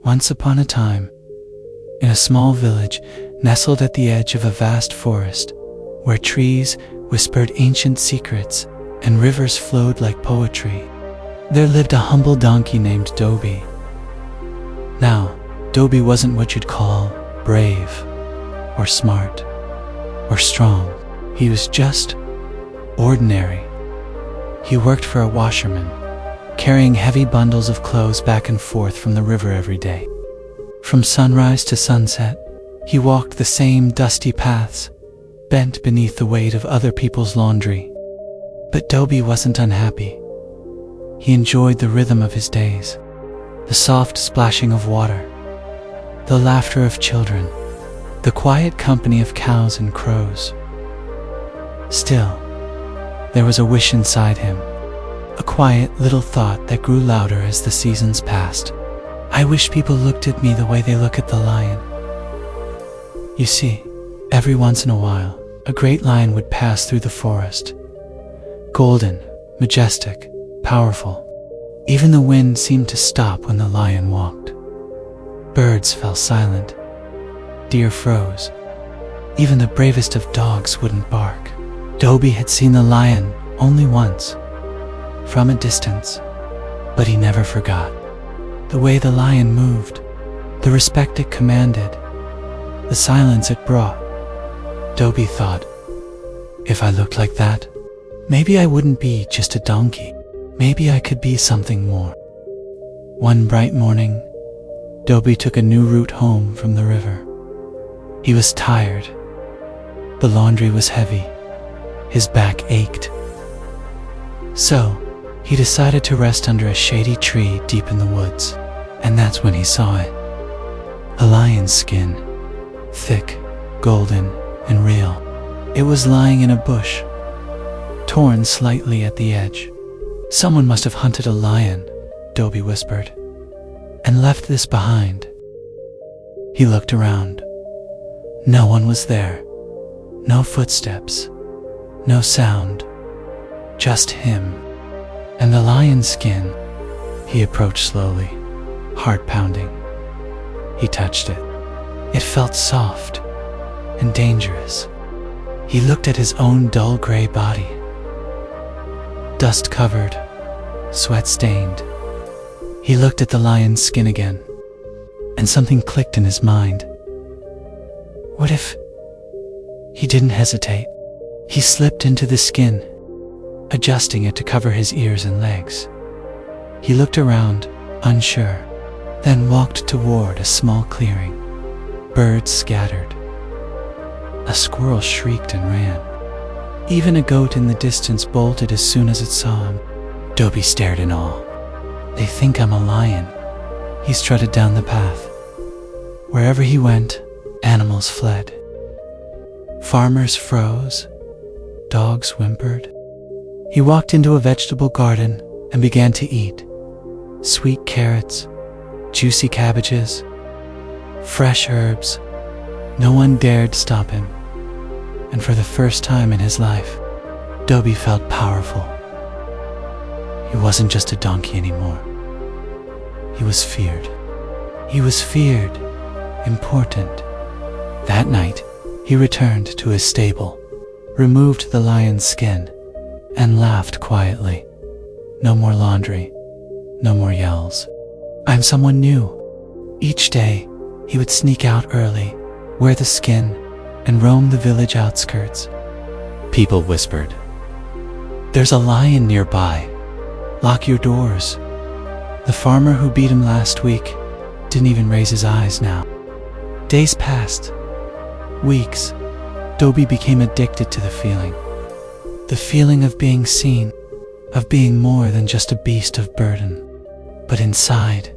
Once upon a time, in a small village nestled at the edge of a vast forest, where trees whispered ancient secrets and rivers flowed like poetry, there lived a humble donkey named Dhobi. Now, Dhobi wasn't what you'd call brave, or smart, or strong. He was just ordinary. He worked for a washerman, carrying heavy bundles of clothes back and forth from the river every day. From sunrise to sunset, he walked the same dusty paths, bent beneath the weight of other people's laundry. But Dhobi wasn't unhappy. He enjoyed the rhythm of his days, the soft splashing of water, the laughter of children, the quiet company of cows and crows. Still, there was a wish inside him, a quiet little thought that grew louder as the seasons passed. I wish people looked at me the way they look at the lion. You see, every once in a while, a great lion would pass through the forest. Golden, majestic, powerful. Even the wind seemed to stop when the lion walked. Birds fell silent. Deer froze. Even the bravest of dogs wouldn't bark. Dhobi had seen the lion only once, from a distance, but he never forgot. The way the lion moved, the respect it commanded, the silence it brought. Dhobi thought, if I looked like that, maybe I wouldn't be just a donkey. Maybe I could be something more. One bright morning, Dhobi took a new route home from the river. He was tired. The laundry was heavy. His back ached. So, he decided to rest under a shady tree deep in the woods. And that's when he saw it. A lion's skin, thick, golden, and real. It was lying in a bush, torn slightly at the edge. Someone must have hunted a lion, Dhobi whispered, and left this behind. He looked around. No one was there. No footsteps. No sound. Just him. And the lion's skin. He approached slowly, heart pounding. He touched it. It felt soft and dangerous. He looked at his own dull gray body. Dust covered, sweat stained. He looked at the lion's skin again, and something clicked in his mind. What if... He didn't hesitate. He slipped into the skin, adjusting it to cover his ears and legs. He looked around, unsure, then walked toward a small clearing. Birds scattered. A squirrel shrieked and ran. Even a goat in the distance bolted as soon as it saw him. Dhobi stared in awe. They think I'm a lion. He strutted down the path. Wherever he went, animals fled. Farmers froze. Dogs whimpered. He walked into a vegetable garden and began to eat. Sweet carrots, juicy cabbages, fresh herbs. No one dared stop him. And for the first time in his life, Dhobi felt powerful. He wasn't just a donkey anymore. He was feared. He was feared, important. That night, he returned to his stable, removed the lion's skin, and laughed quietly. No more laundry, no more yells. I'm someone new. Each day, he would sneak out early, wear the skin, and roam the village outskirts. People whispered, "There's a lion nearby. Lock your doors." The farmer who beat him last week didn't even raise his eyes now. Days passed. Weeks. Dhobi became addicted to the feeling. The feeling of being seen, of being more than just a beast of burden. But inside,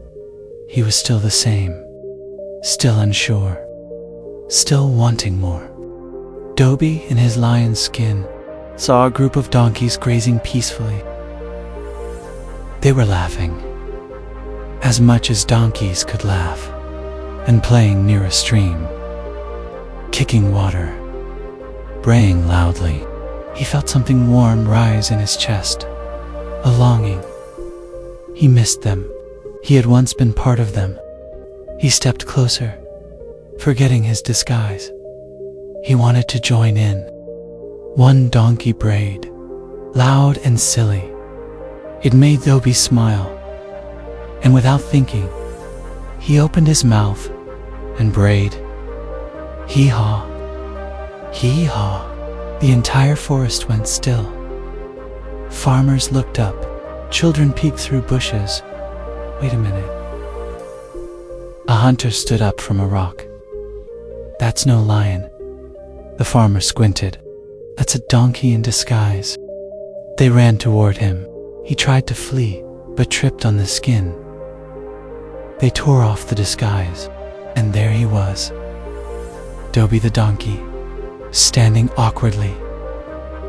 he was still the same. Still unsure. Still wanting more. Dhobi, in his lion's skin, saw a group of donkeys grazing peacefully. They were laughing, as much as donkeys could laugh, and playing near a stream, kicking water, braying loudly. He felt something warm rise in his chest, a longing. He missed them. He had once been part of them, He stepped closer, forgetting his disguise. He wanted to join in. One donkey brayed, loud and silly. It made Dhobi smile, and without thinking, he opened his mouth and brayed, hee-haw, hee-haw. The entire forest went still. Farmers looked up. Children peeked through bushes. Wait a minute. A hunter stood up from a rock. That's no lion. The farmer squinted. That's a donkey in disguise. They ran toward him. He tried to flee, but tripped on the skin. They tore off the disguise, and there he was. Dhobi the donkey, standing awkwardly,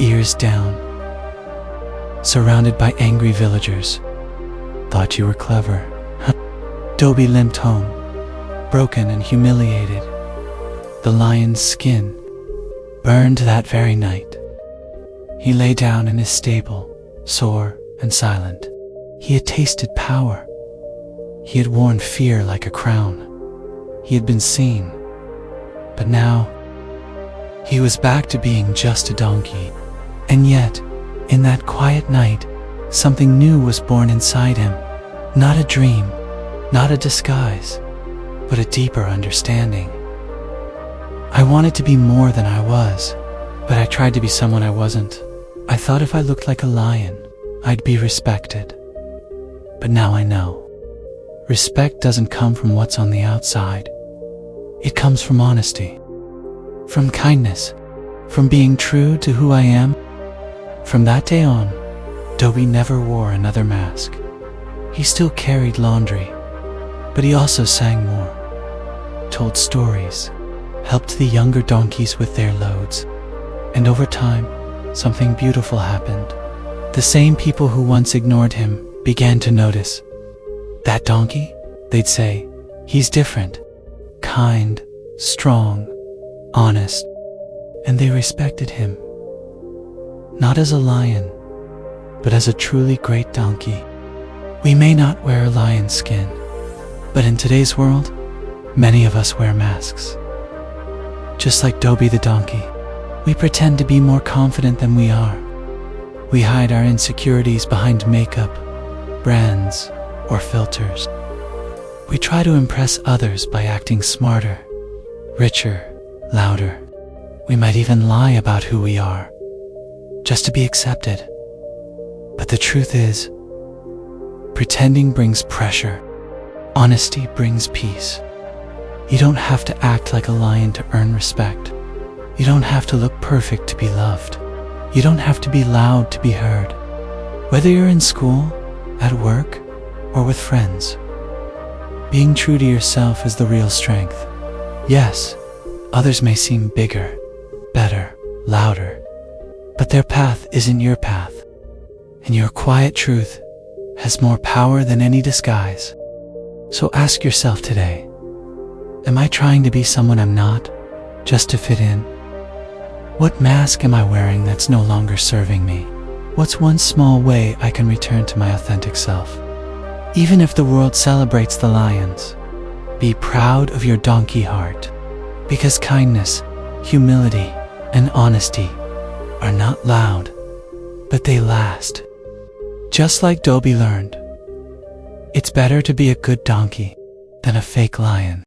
ears down, surrounded by angry villagers. Thought you were clever. Dhobi limped home, broken and humiliated. The lion's skin burned that very night. He lay down in his stable, sore and silent. He had tasted power. He had worn fear like a crown. He had been seen. But now, he was back to being just a donkey. And yet, in that quiet night, something new was born inside him. Not a dream, not a disguise, but a deeper understanding. I wanted to be more than I was, but I tried to be someone I wasn't. I thought if I looked like a lion, I'd be respected. But now I know. Respect doesn't come from what's on the outside. It comes from honesty, from kindness, from being true to who I am. From that day on, Dhobi never wore another mask. He still carried laundry, but he also sang more, told stories, helped the younger donkeys with their loads, and over time, something beautiful happened. The same people who once ignored him began to notice. That donkey? They'd say, he's different, kind, strong, honest, and they respected him. Not as a lion, but as a truly great donkey. We may not wear a lion's skin, but in today's world, many of us wear masks. Just like Dhobi the donkey, we pretend to be more confident than we are. We hide our insecurities behind makeup, brands, or filters. We try to impress others by acting smarter, richer, louder. We might even lie about who we are, just to be accepted. But the truth is, pretending brings pressure. Honesty brings peace. You don't have to act like a lion to earn respect. You don't have to look perfect to be loved. You don't have to be loud to be heard. Whether you're in school, at work, or with friends, being true to yourself is the real strength. Yes, others may seem bigger, better, louder, but their path isn't your path, and your quiet truth has more power than any disguise. So ask yourself today, am I trying to be someone I'm not, just to fit in? What mask am I wearing that's no longer serving me? What's one small way I can return to my authentic self? Even if the world celebrates the lions, be proud of your donkey heart, because kindness, humility, and honesty are not loud, but they last. Just like Dhobi learned, it's better to be a good donkey than a fake lion.